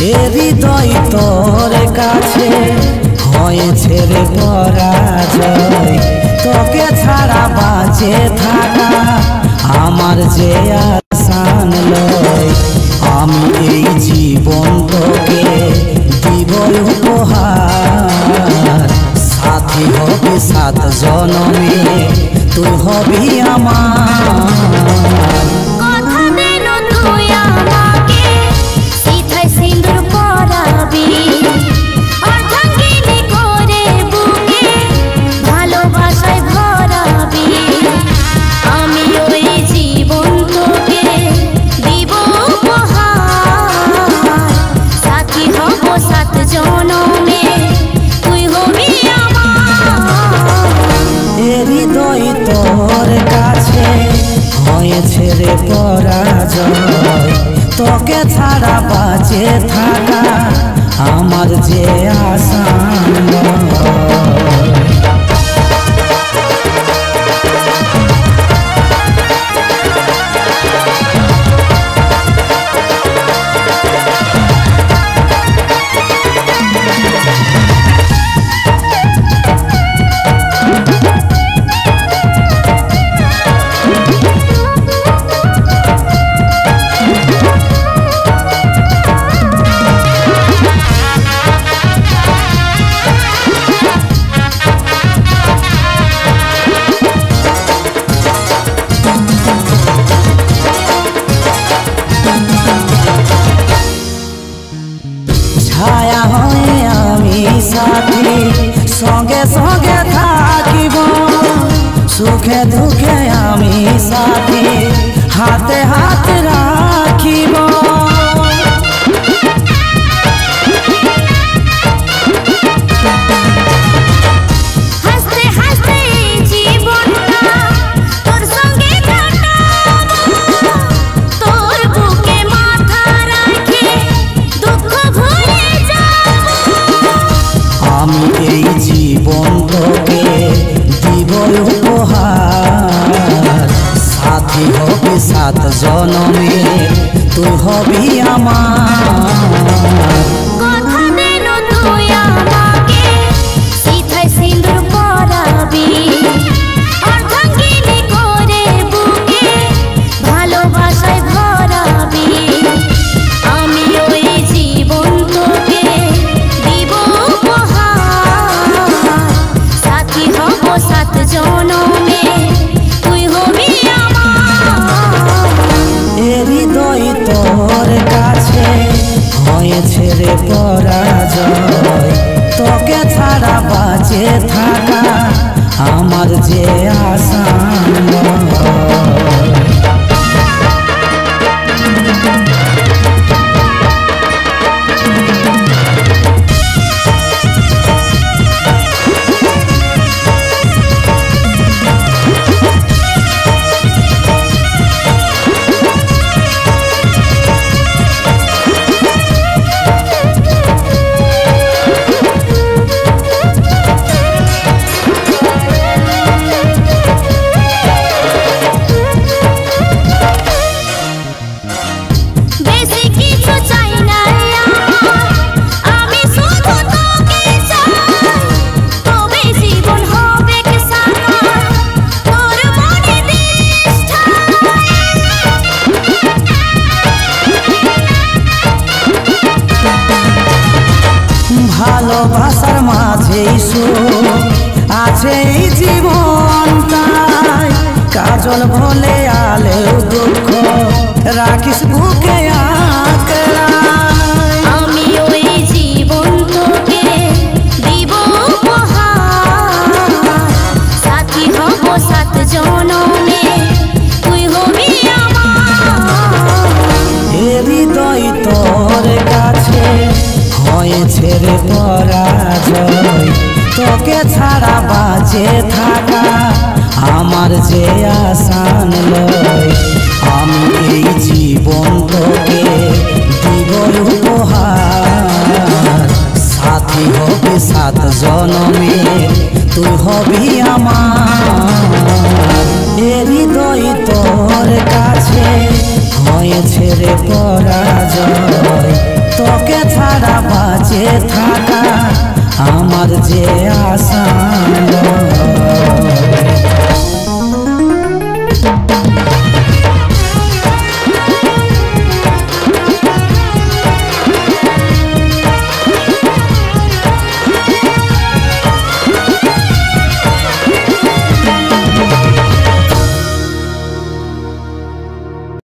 এ হৃদয় তোর কাছে হয়েছে রে পরাজয়। তোকে ছাড়া বাঁচে থাকা আমার যে আসান লয়। আমি এই জীবন তোকে দিব উপহার। সাথী হবি 7 জনমে, তুই হবি আমার। তোর কাছে হয়েছে রে পরাজয়। তোকে ছাড়া বাঁচে থাকা আমার যে আসান নয়। ছায়া হয়ে আমি সাথী সঙ্গে সঙ্গে থাকিব। সুখে দুঃখে আমি সাথী হাতে হাত রাখিব। আমি এই জীবন তোকে দিব উপহার। সাথী হবি 7 জনমে, তুই হবি আমার। তোর কাছে হয়েছে রে পরাজয়। তোকে ছাড়া বাঁচে থাকা আমার যে আসান নয়। ভালোবাসার মাঝে আছে এই জীবনটাই। কাজল বলে আলেও দুঃখ রাখিস বুকে আঁকড়ায়। আমি ওই জীবন তোকে দিব উপহার। সাথী হব 7 জনমে, তুই হবি আমার। এ হৃদয় তোর কাছে হয়েছে রে পরাজয়। তোকে ছাড়া বাঁচে থাকা আমার যে আসান লয়। আমি এই জীবন তোকে দিব উপহার। সাথী হবি 7 জনমে, তুই হবি আমার। এ হৃদয় তোর কাছে হয়েছে রে পরাজয়। তোকে ছাড়া বাঁচে থাকা আমার যে আশা